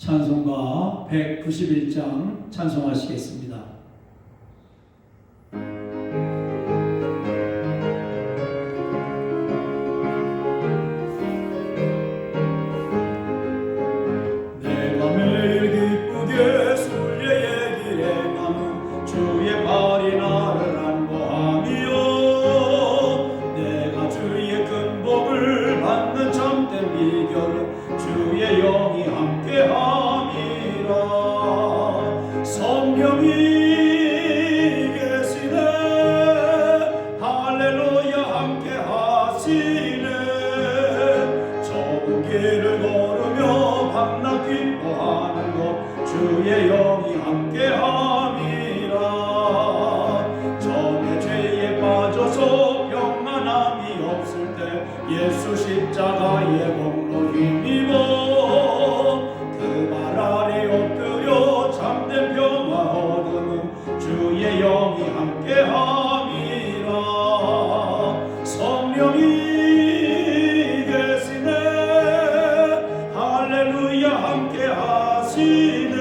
찬송가 191장 찬송하시겠습니다. 내가 매일 기쁘게 순례의 길에 가는 주의 발이 나를 안보하며 내가 주의 큰 복을 받는 참된 비결은 주의 영이 함께함이라. 성령이 계시네 할렐루야 함께하시네. 좁은 길을 걸으며 밤낮 기뻐하는 것 주의 영이 함께함이라. 전에 죄에 빠져서 평안함이 없을 때 예수 십자가의 공로 힘입어 그 발 아래 엎드려 참된 평화 얻으는 주의 영이 함께함이라. 성령이 계시네 할렐루야 함께하시네.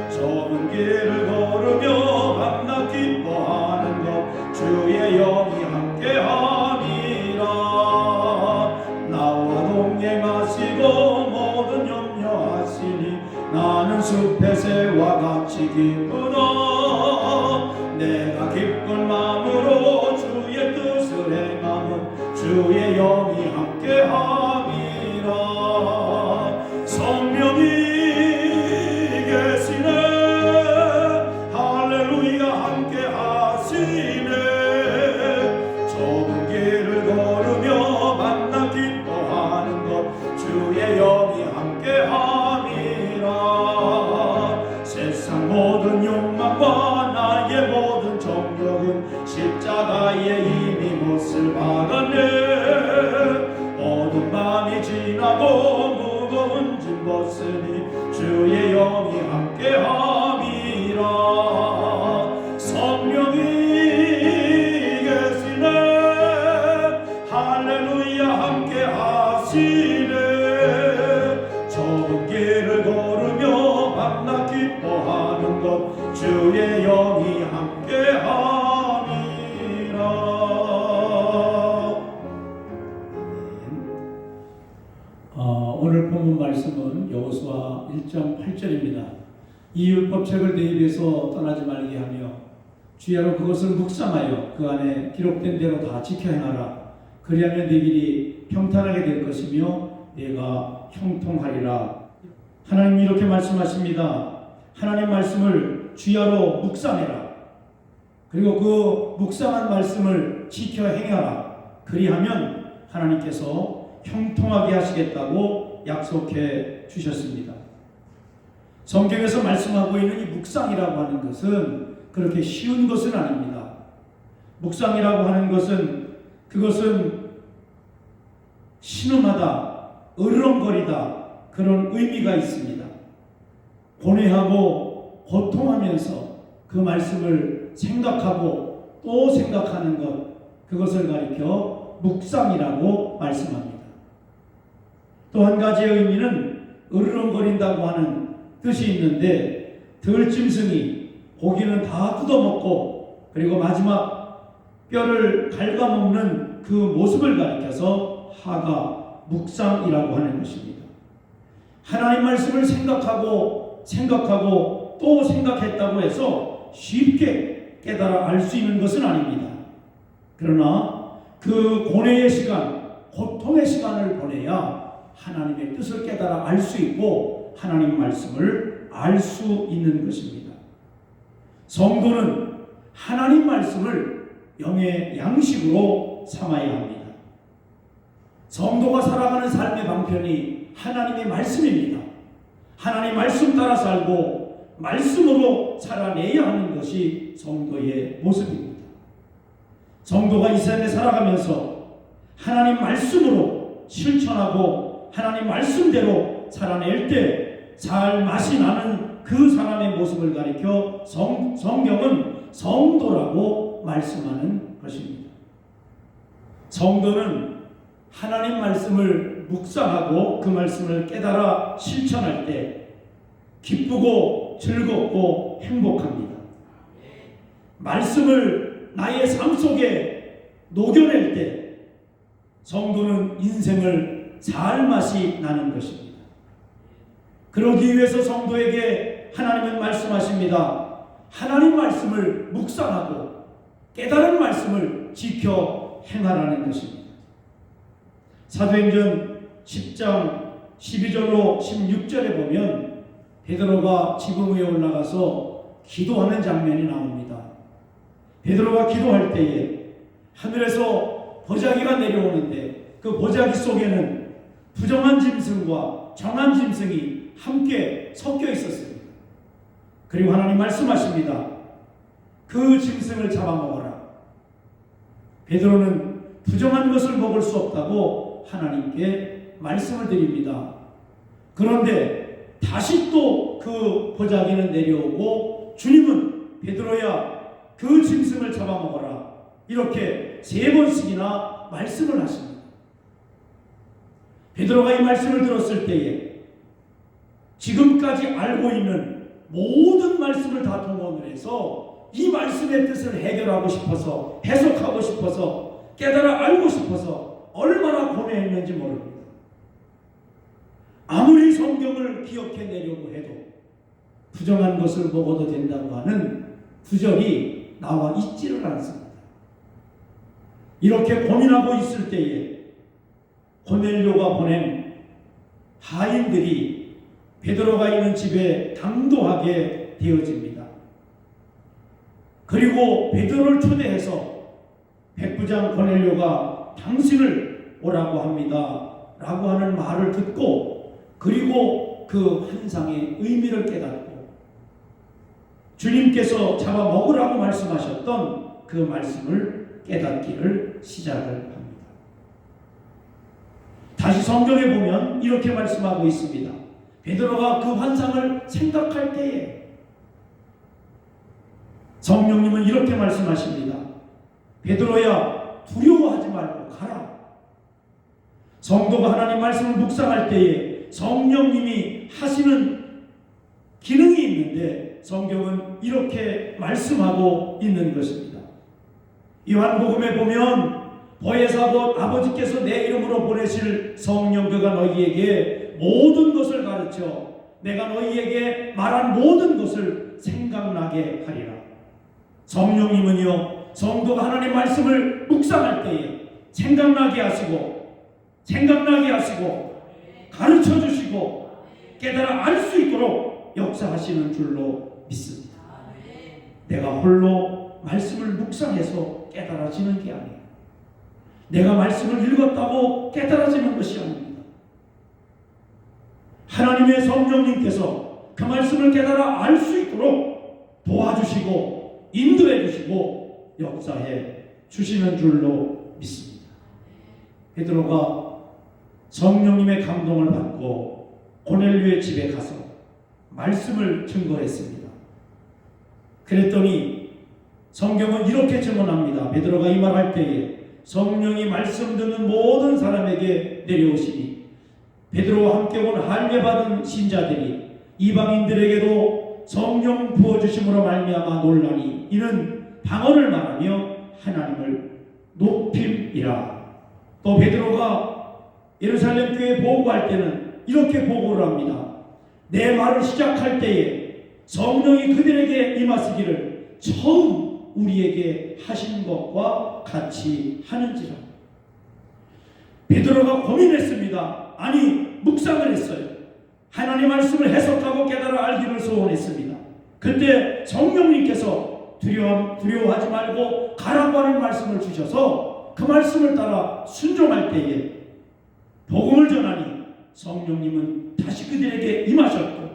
좁은 길을 걸으며 밤낮 기뻐하는 것 주의 영이 함께함이라. 나와 동행하시고 모든 염려하시니 나는 숲의 새와 같이 기쁘다. 내가 기쁜 마음으로 주의 뜻을 행하면 주의 영이 함께함이라. 성령이 계시네 할렐루야 함께하시네. 좁은 길을 걸으며 만나 기뻐하는 것 주의 영이 함께함이라. 세상 모든 욕망과 나의 모든 정욕은 십자가에 이미 못을 박았네. 모든 밤이 지나고 무거운 짐 벗으니 주의 영이 함께함이라. 성령이 계시네 할렐루야 함께하시네. 좁은 길을 걸으며 밤낮 기뻐하는 것 주의 영이 함께함이라. 오늘 본문 말씀은 여호수아 1장 8절입니다. 이 율법책을 내 입에서 떠나지 말게 하며 주야로 그것을 묵상하여 그 안에 기록된 대로 다 지켜 행하라. 그리하면 네 길이 평탄하게 될 것이며 네가 형통하리라. 하나님 이렇게 말씀하십니다. 하나님 말씀을 주야로 묵상해라. 그리고 그 묵상한 말씀을 지켜 행하라. 그리하면 하나님께서 형통하게 하시겠다고 약속해 주셨습니다. 성경에서 말씀하고 있는 이 묵상이라고 하는 것은 그렇게 쉬운 것은 아닙니다. 묵상이라고 하는 것은 그것은 신음하다, 으르렁거리다 그런 의미가 있습니다. 고뇌하고 고통하면서 그 말씀을 생각하고 또 생각하는 것, 그것을 가리켜 묵상이라고 말씀합니다. 또 한 가지의 의미는 으르렁거린다고 하는 뜻이 있는데 들짐승이 고기는 다 뜯어먹고 그리고 마지막 뼈를 갉아먹는 그 모습을 가리켜서 하가 묵상이라고 하는 것입니다. 하나님 말씀을 생각하고 또 생각했다고 해서 쉽게 깨달아 알 수 있는 것은 아닙니다. 그러나 그 고뇌의 시간, 고통의 시간을 보내야 하나님의 뜻을 깨달아 알 수 있고 하나님 말씀을 알 수 있는 것입니다. 성도는 하나님 말씀을 영의 양식으로 삼아야 합니다. 성도가 살아가는 삶의 방편이 하나님의 말씀입니다. 하나님 말씀 따라 살고 말씀으로 살아내야 하는 것이 성도의 모습입니다. 성도가 이 삶에 살아가면서 하나님 말씀으로 실천하고 하나님 말씀대로 살아낼 때 잘 맛이 나는 그 사람의 모습을 가리켜 성경은 성도라고 말씀하는 것입니다. 성도는 하나님 말씀을 묵상하고 그 말씀을 깨달아 실천할 때 기쁘고 즐겁고 행복합니다. 말씀을 나의 삶 속에 녹여낼 때 성도는 인생을 살 맛이 나는 것입니다. 그러기 위해서 성도에게 하나님은 말씀하십니다. 하나님 말씀을 묵상하고 깨달은 말씀을 지켜 행하라는 것입니다. 사도행전 10장 12절로 16절에 보면 베드로가 지붕 위에 올라가서 기도하는 장면이 나옵니다. 베드로가 기도할 때에 하늘에서 보자기가 내려오는데 그 보자기 속에는 부정한 짐승과 정한 짐승이 함께 섞여 있었습니다. 그리고 하나님 말씀하십니다. 그 짐승을 잡아먹어라. 베드로는 부정한 것을 먹을 수 없다고 하나님께 말씀을 드립니다. 그런데 다시 또 그 보자기는 내려오고 주님은 베드로야 그 짐승을 잡아먹어라. 이렇게 3번씩이나 말씀을 하십니다. 베드로가 이 말씀을 들었을 때에 지금까지 알고 있는 모든 말씀을 다 동원을 해서 이 말씀의 뜻을 해결하고 싶어서 해석하고 싶어서 깨달아 알고 싶어서 얼마나 고뇌했는지 모릅니다. 아무리 성경을 기억해내려고 해도 부정한 것을 먹어도 된다고 하는 구절이 나와 있지를 않습니다. 이렇게 고민하고 있을 때에 고넬료가 보낸 하인들이 베드로가 있는 집에 당도하게 되어집니다. 그리고 베드로를 초대해서 백부장 고넬료가 당신을 오라고 합니다 라고 하는 말을 듣고 그리고 그 환상의 의미를 깨닫고 주님께서 잡아먹으라고 말씀하셨던 그 말씀을 깨닫기를 시작을 합니다. 다시 성경에 보면 이렇게 말씀하고 있습니다. 베드로가 그 환상을 생각할 때에 성령님은 이렇게 말씀하십니다. 베드로야 두려워하지 말고 가라. 성도가 하나님 말씀을 묵상할 때에 성령님이 하시는 기능이 있는데 성경은 이렇게 말씀하고 있는 것입니다. 요한복음에 보면 보혜사 아버지께서 내 이름으로 보내실 성령 그가 너희에게 모든 것을 가르쳐 내가 너희에게 말한 모든 것을 생각나게 하리라. 성령님은요 성도가 하나님 말씀을 묵상할 때에 생각나게 하시고 가르쳐 주시고 깨달아 알 수 있도록 역사하시는 줄로 믿습니다. 내가 홀로 말씀을 묵상해서 깨달아지는 게 아니에요. 내가 말씀을 읽었다고 깨달아지는 것이 아닙니다. 하나님의 성령님께서 그 말씀을 깨달아 알 수 있도록 도와주시고 인도해 주시고 역사해 주시는 줄로 믿습니다. 베드로가 성령님의 감동을 받고 고넬료의 집에 가서 말씀을 증거했습니다. 그랬더니 성경은 이렇게 증언합니다. 베드로가 이 말할 때에 성령이 말씀 듣는 모든 사람에게 내려오시니 베드로와 함께 온 할례받은 신자들이 이방인들에게도 성령 부어주심으로 말미암아 놀라니 이는 방언을 말하며 하나님을 높임이라. 또 베드로가 예루살렘 교회에 보고할 때는 이렇게 보고를 합니다. 내 말을 시작할 때에 성령이 그들에게 임하시기를 처음 우리에게 하신 것과 같이 하는지라. 베드로가 고민했습니다. 아니 묵상을 했어요. 하나님 말씀을 해석하고 깨달아 알기를 소원했습니다. 그때 성령님께서 두려워하지 말고 가라고 하는 말씀을 주셔서 그 말씀을 따라 순종할 때에 복음을 전하니 성령님은 다시 그들에게 임하셨고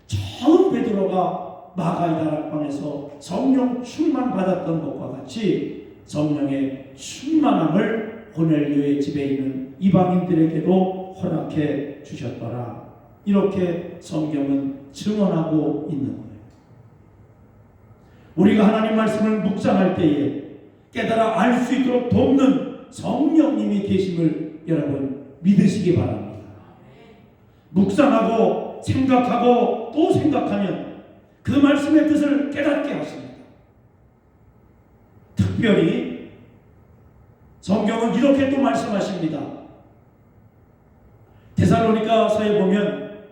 처음 베드로가 마가의 다락방에서 성령 충만 받았던 것과 같이 성령의 충만함을 고넬료의 집에 있는 이방인들에게도 허락해 주셨더라. 이렇게 성경은 증언하고 있는 거예요. 우리가 하나님 말씀을 묵상할 때에 깨달아 알 수 있도록 돕는 성령님이 계심을 여러분 믿으시기 바랍니다. 묵상하고 생각하고 또 생각하면 그 말씀의 뜻을 깨닫게 하십니다. 특별히 성경은 이렇게 또 말씀하십니다. 데살로니가서에 보면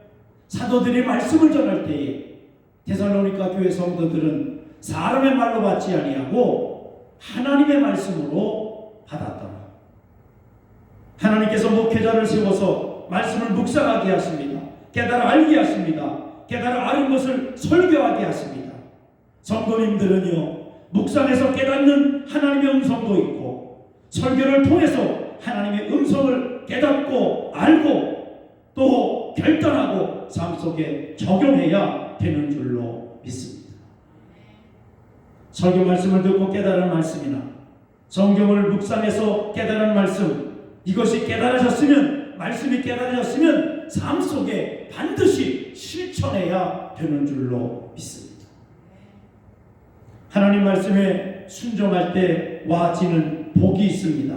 사도들이 말씀을 전할 때에 데살로니가 교회 성도들은 사람의 말로 받지 아니하고 하나님의 말씀으로 받았더라. 하나님께서 목회자를 세워서 말씀을 묵상하게 하십니다. 깨달아 알게 하십니다. 깨달아 아는 것을 설교하게 하십니다. 성도님들은요, 묵상해서 깨닫는 하나님의 음성도 있고 설교를 통해서 하나님의 음성을 깨닫고 알고 또 결단하고 삶 속에 적용해야 되는 줄로 믿습니다. 설교 말씀을 듣고 깨달은 말씀이나 성경을 묵상해서 깨달은 말씀, 이것이 깨달아졌으면, 말씀이 깨달아졌으면 삶 속에 반드시 실천해야 되는 줄로 믿습니다. 하나님 말씀에 순종할 때 와지는 복이 있습니다.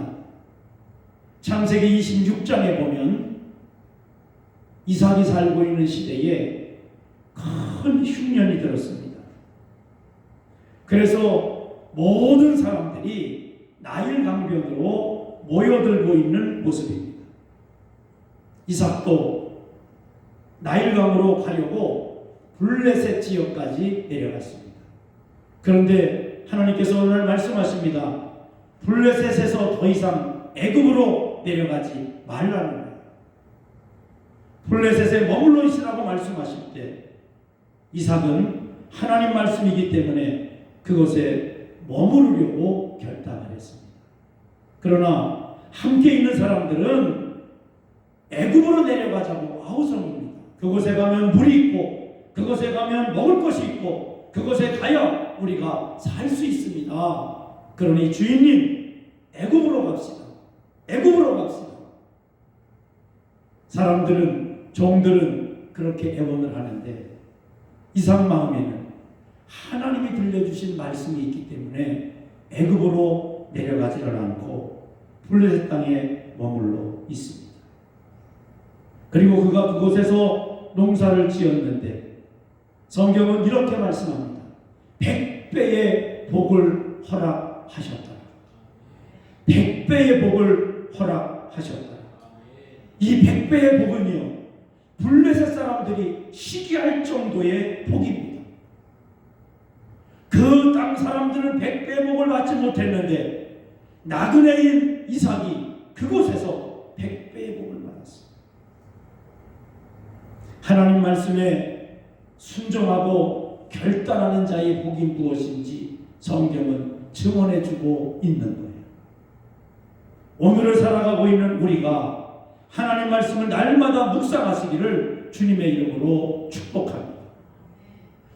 창세기 26장에 보면 이삭이 살고 있는 시대에 큰 흉년이 들었습니다. 그래서 모든 사람들이 나일 강변으로 모여들고 있는 모습입니다. 이삭도 나일강으로 가려고 블레셋 지역까지 내려갔습니다. 그런데 하나님께서 오늘 말씀하십니다. 블레셋에서 더 이상 애굽으로 내려가지 말라는 거예요. 블레셋에 머물러 있으라고 말씀하실 때 이삭은 하나님 말씀이기 때문에 그곳에 머무르려고 결단을 했습니다. 그러나 함께 있는 사람들은 애굽으로 내려가자고 아우성입니다. 그곳에 가면 물이 있고 그곳에 가면 먹을 것이 있고 그곳에 가야 우리가 살 수 있습니다. 그러니 주인님, 애굽으로 갑시다. 애굽으로 갑시다. 사람들은, 종들은 그렇게 애원을 하는데 이삭 마음에는 하나님이 들려주신 말씀이 있기 때문에 애굽으로 내려가지를 않고 블레셋 땅에 머물러 있습니다. 그리고 그가 그곳에서 농사를 지었는데 성경은 이렇게 말씀합니다. 100배의 복을 허락하셨다. 100배의 복을 허락하셨다. 이 100배의 복은요, 블레셋 사람들이 시기할 정도의 복입니다. 그 땅 사람들은 100배의 복을 받지 못했는데 나그네인 이삭이 그곳에서 100배의 복을 받았습니다. 하나님 말씀에 순종하고 결단하는 자의 복이 무엇인지 성경은 증언해주고 있는 거예요. 오늘을 살아가고 있는 우리가 하나님 말씀을 날마다 묵상하시기를 주님의 이름으로 축복합니다.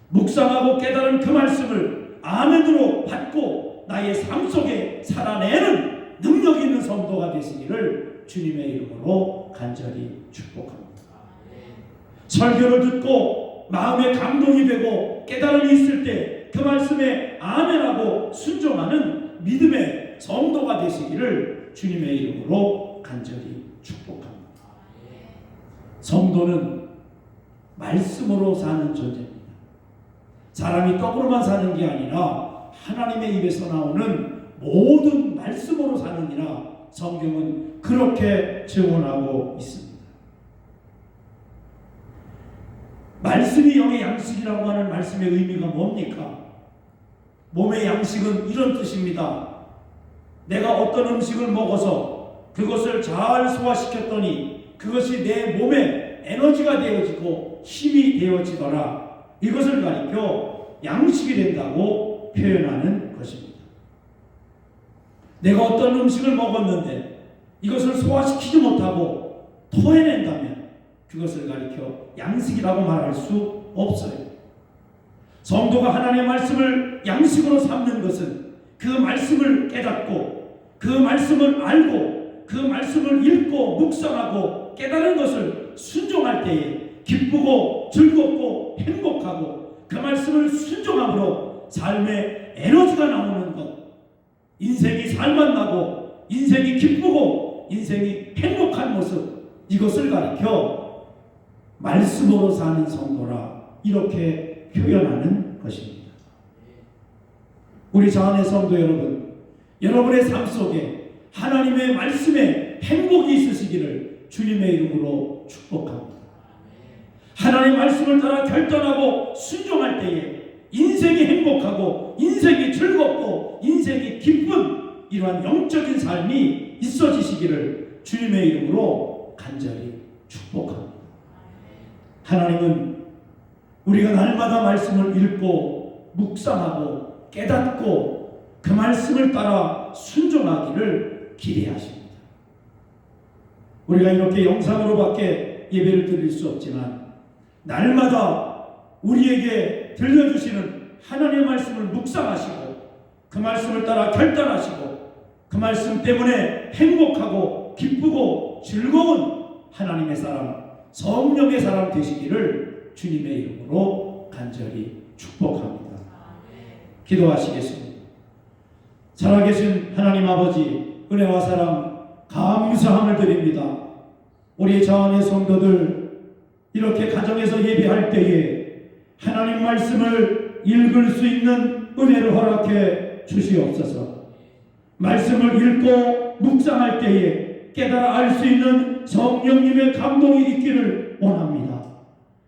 묵상하고 깨달은 그 말씀을 아멘으로 받고 나의 삶 속에 살아내는 능력 있는 성도가 되시기를 주님의 이름으로 간절히 축복합니다. 설교를 듣고 마음에 감동이 되고 깨달음이 있을 때 그 말씀에 아멘하고 순종하는 믿음의 성도가 되시기를 주님의 이름으로 간절히 축복합니다. 성도는 말씀으로 사는 존재입니다. 사람이 떡으로만 사는 게 아니라 하나님의 입에서 나오는 모든 말씀으로 사느니라 성경은 그렇게 증언하고 있습니다. 말씀이 영의 양식이라고 하는 말씀의 의미가 뭡니까? 몸의 양식은 이런 뜻입니다. 내가 어떤 음식을 먹어서 그것을 잘 소화시켰더니 그것이 내 몸에 에너지가 되어지고 힘이 되어지더라. 이것을 가리켜 양식이 된다고 표현하는 것입니다. 내가 어떤 음식을 먹었는데 이것을 소화시키지 못하고 토해낸다면 그것을 가리켜 양식이라고 말할 수 없어요. 성도가 하나님의 말씀을 양식으로 삼는 것은 그 말씀을 깨닫고 그 말씀을 알고 그 말씀을 읽고 묵상하고 깨달은 것을 순종할 때에 기쁘고 즐겁고 행복하고 그 말씀을 순종함으로 삶의 에너지가 나오는 것, 인생이 살맛나고 인생이 기쁘고 인생이 행복한 모습, 이것을 가리켜 말씀으로 사는 성도라 이렇게 표현하는 것입니다. 우리 자원의 성도 여러분, 여러분의 삶 속에 하나님의 말씀에 행복이 있으시기를 주님의 이름으로 축복합니다. 하나님의 말씀을 따라 결단하고 순종할 때에 인생이 행복하고 인생이 즐겁고 인생이 기쁜 이러한 영적인 삶이 있어지시기를 주님의 이름으로 간절히 축복합니다. 하나님은 우리가 날마다 말씀을 읽고 묵상하고 깨닫고 그 말씀을 따라 순종하기를 기대하십니다. 우리가 이렇게 영상으로밖에 예배를 드릴 수 없지만 날마다 우리에게 들려주시는 하나님의 말씀을 묵상하시고 그 말씀을 따라 결단하시고 그 말씀 때문에 행복하고 기쁘고 즐거운 하나님의 사람, 성령의 사람 되시기를 주님의 이름으로 간절히 축복합니다. 기도하시겠습니다. 살아계신 하나님 아버지, 은혜와 사랑 감사함을 드립니다. 우리 자원의 성도들 이렇게 가정에서 예배할 때에 하나님 말씀을 읽을 수 있는 은혜를 허락해 주시옵소서. 말씀을 읽고 묵상할 때에 깨달아 알 수 있는 성령님의 감동이 있기를 원합니다.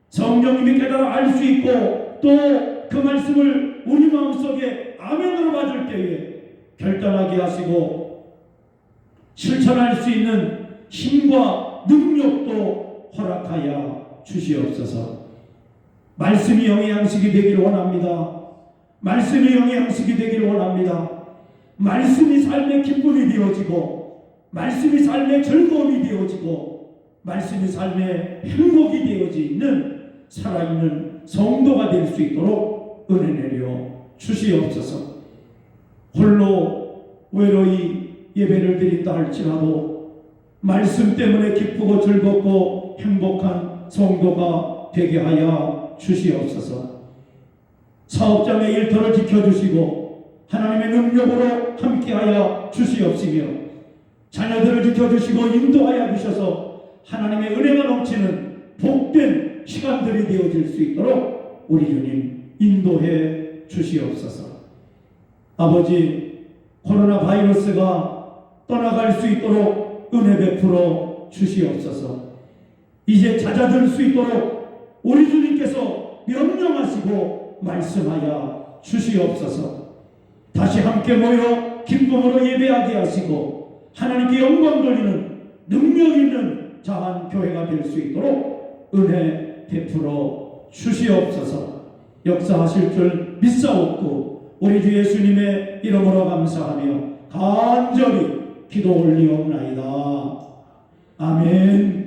성령님이 깨달아 알 수 있고 또 그 말씀을 우리 마음속에 아멘으로 받을 때에 결단하게 하시고 실천할 수 있는 힘과 능력도 허락하여 주시옵소서. 말씀이 영의 양식이 되기를 원합니다. 말씀이 영의 양식이 되기를 원합니다. 말씀이 삶의 기쁨이 되어지고 말씀이 삶의 즐거움이 되어지고 말씀이 삶의 행복이 되어지는 살아있는 성도가 될 수 있도록 은혜 내려 주시옵소서. 홀로 외로이 예배를 드린다 할지라도 말씀 때문에 기쁘고 즐겁고 행복한 성도가 되게 하여 주시옵소서. 사업장의 일터를 지켜주시고 하나님의 능력으로 함께하여 주시옵시며 자녀들을 지켜주시고 인도하여 주셔서 하나님의 은혜가 넘치는 복된 시간들이 되어질 수 있도록 우리 주님 인도해 주시옵소서. 아버지, 코로나 바이러스가 떠나갈 수 있도록 은혜 베풀어 주시옵소서. 이제 잦아들 수 있도록 우리 주님께서 명령하시고 말씀하여 주시옵소서. 다시 함께 모여 기쁨으로 예배하게 하시고 하나님께 영광 돌리는 능력 있는 자한 교회가 될 수 있도록 은혜 베풀어 주시옵소서. 역사하실 줄 믿사옵고 우리 주 예수님의 이름으로 감사하며 간절히 기도 올리옵나이다. 아멘.